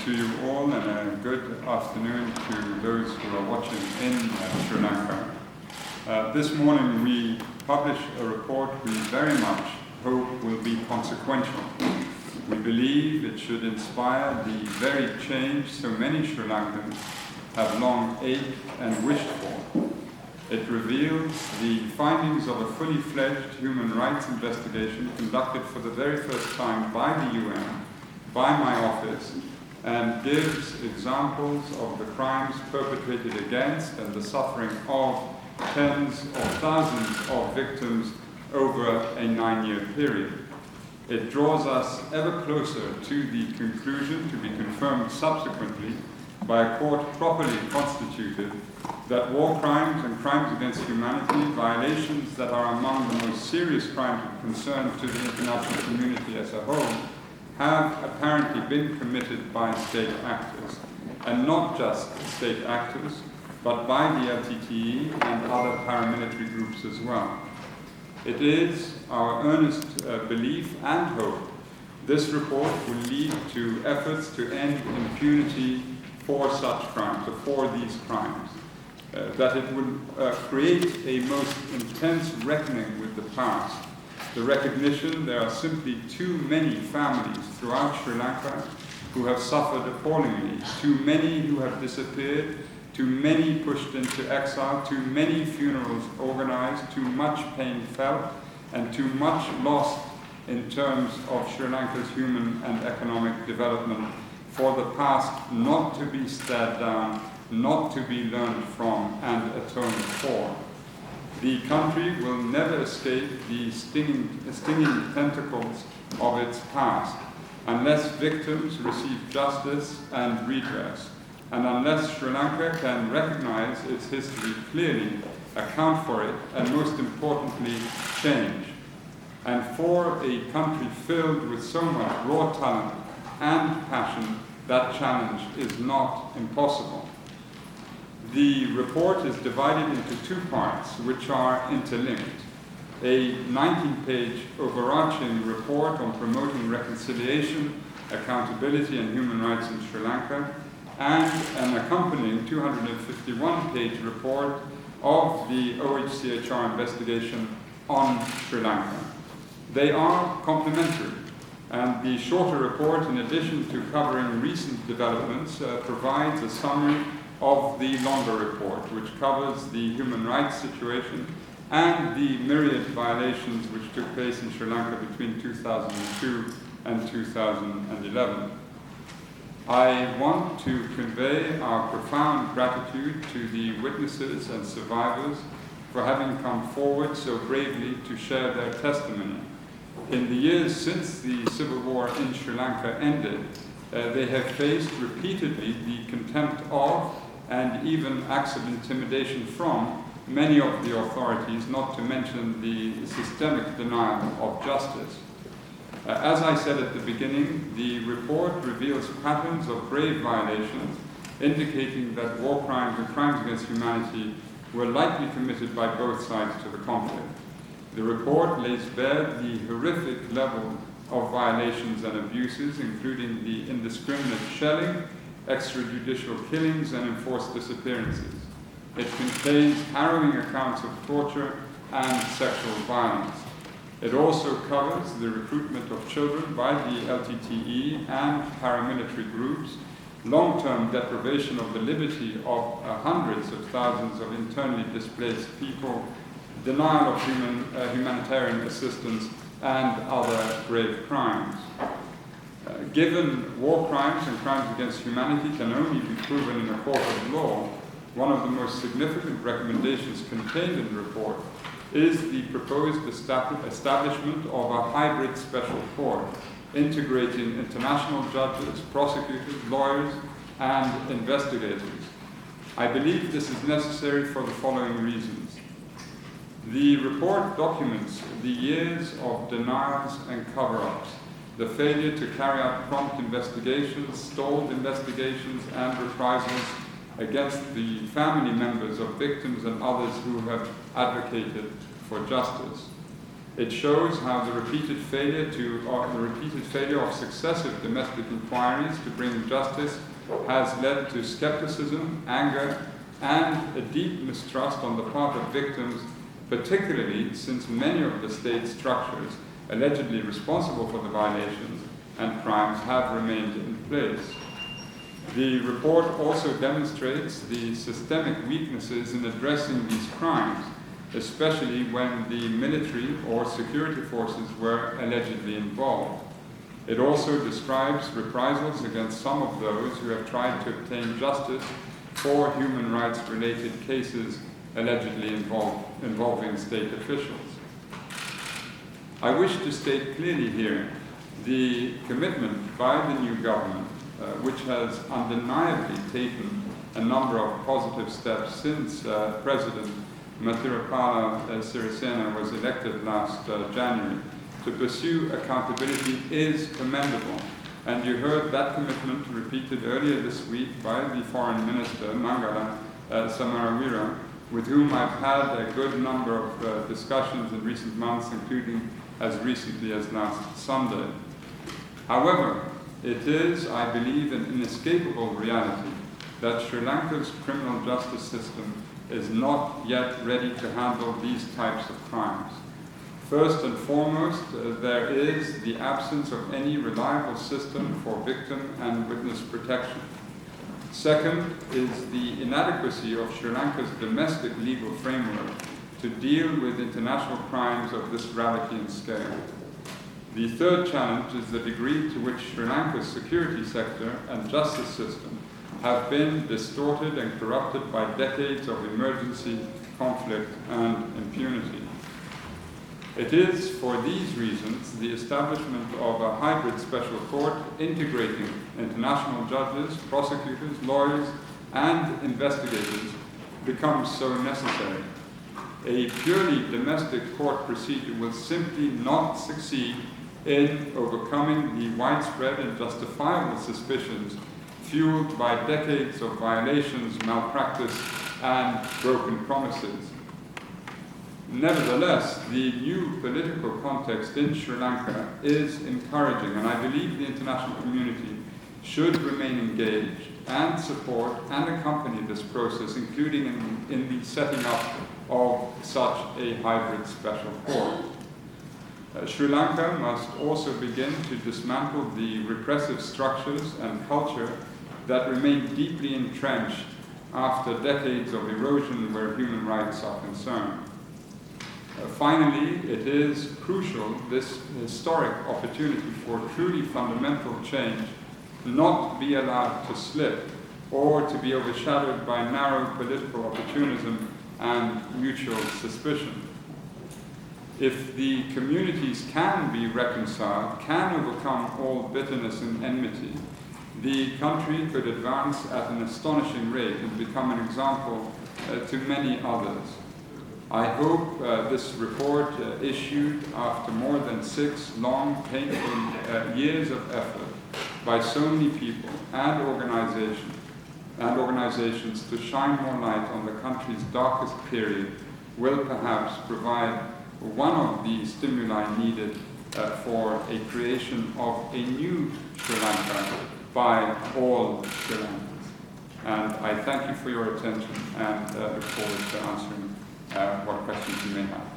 to you all, and a good afternoon to those who are watching in Sri Lanka. This morning we publish a report we very much hope will be consequential. We believe it should inspire the very change so many Sri Lankans have long ached and wished for. It reveals the findings of a fully fledged human rights investigation conducted for the very first time by the UN, by my office, and gives examples of the crimes perpetrated against and the suffering of tens of thousands of victims over a 9-year period. It draws us ever closer to the conclusion, to be confirmed subsequently by a court properly constituted, that war crimes and crimes against humanity, violations that are among the most serious crimes of concern to the international community as a whole, have apparently been committed by state actors, and not just state actors, but by the LTTE and other paramilitary groups as well. It is our earnest belief and hope this report will lead to efforts to end impunity for such crimes, or for these crimes, that it will create a most intense reckoning with the past, the recognition there are simply too many families throughout Sri Lanka who have suffered appallingly, too many who have disappeared, too many pushed into exile, too many funerals organized, too much pain felt, and too much lost in terms of Sri Lanka's human and economic development for the past not to be stared down, not to be learned from and atoned for. The country will never escape the stinging tentacles of its past unless victims receive justice and redress, and unless Sri Lanka can recognize its history clearly, account for it, and most importantly, change. And for a country filled with so much raw talent and passion, that challenge is not impossible. The report is divided into two parts, which are interlinked. A 19-page overarching report on promoting reconciliation, accountability, and human rights in Sri Lanka, and an accompanying 251-page report of the OHCHR investigation on Sri Lanka. They are complementary, and the shorter report, in addition to covering recent developments, provides a summary of the longer report, which covers the human rights situation and the myriad violations which took place in Sri Lanka between 2002 and 2011. I want to convey our profound gratitude to the witnesses and survivors for having come forward so bravely to share their testimony. In the years since the civil war in Sri Lanka ended, they have faced repeatedly the contempt of and even acts of intimidation from many of the authorities, not to mention the systemic denial of justice. As I said at the beginning, the report reveals patterns of grave violations, indicating that war crimes and crimes against humanity were likely committed by both sides to the conflict. The report lays bare the horrific level of violations and abuses, including the indiscriminate shelling, extrajudicial killings, and enforced disappearances. It contains harrowing accounts of torture and sexual violence. It also covers the recruitment of children by the LTTE and paramilitary groups, long-term deprivation of the liberty of hundreds of thousands of internally displaced people, denial of humanitarian assistance, and other grave crimes. Given war crimes and crimes against humanity can only be proven in a court of law, one of the most significant recommendations contained in the report is the proposed establishment of a hybrid special court, integrating international judges, prosecutors, lawyers, and investigators. I believe this is necessary for the following reasons. The report documents the years of denials and cover-ups, the failure to carry out prompt investigations, stalled investigations, and reprisals against the family members of victims and others who have advocated for justice. It shows how the repeated failure of successive domestic inquiries to bring justice has led to skepticism, anger, and a deep mistrust on the part of victims, particularly since many of the state structures allegedly responsible for the violations and crimes have remained in place. The report also demonstrates the systemic weaknesses in addressing these crimes, especially when the military or security forces were allegedly involved. It also describes reprisals against some of those who have tried to obtain justice for human rights-related cases allegedly involving state officials. I wish to state clearly here the commitment by the new government, which has undeniably taken a number of positive steps since President Maithripala Sirisena was elected last January, to pursue accountability is commendable. And you heard that commitment repeated earlier this week by the Foreign Minister, Mangala Samarawira, with whom I've had a good number of discussions in recent months, including as recently as last Sunday. However, it is, I believe, an inescapable reality that Sri Lanka's criminal justice system is not yet ready to handle these types of crimes. First and foremost, there is the absence of any reliable system for victim and witness protection. Second is the inadequacy of Sri Lanka's domestic legal framework to deal with international crimes of this gravity and scale. The third challenge is the degree to which Sri Lanka's security sector and justice system have been distorted and corrupted by decades of emergency, conflict, and impunity. It is for these reasons the establishment of a hybrid special court integrating international judges, prosecutors, lawyers, and investigators becomes so necessary. A purely domestic court procedure will simply not succeed in overcoming the widespread and justifiable suspicions fueled by decades of violations, malpractice, and broken promises. Nevertheless, the new political context in Sri Lanka is encouraging, and I believe the international community should remain engaged and support and accompany this process, including in the setting up of such a hybrid special court. Sri Lanka must also begin to dismantle the repressive structures and culture that remain deeply entrenched after decades of erosion where human rights are concerned. Finally, it is crucial, this historic opportunity for truly fundamental change, not be allowed to slip or to be overshadowed by narrow political opportunism and mutual suspicion. If the communities can be reconciled, can overcome all bitterness and enmity, the country could advance at an astonishing rate and become an example to many others. I hope this report, issued after more than 6 long, painful years of effort by so many people and organizations to shine more light on the country's darkest period, will perhaps provide one of the stimuli needed for a creation of a new Sri Lanka by all Sri Lankans. And I thank you for your attention and look forward to answering what questions you may have.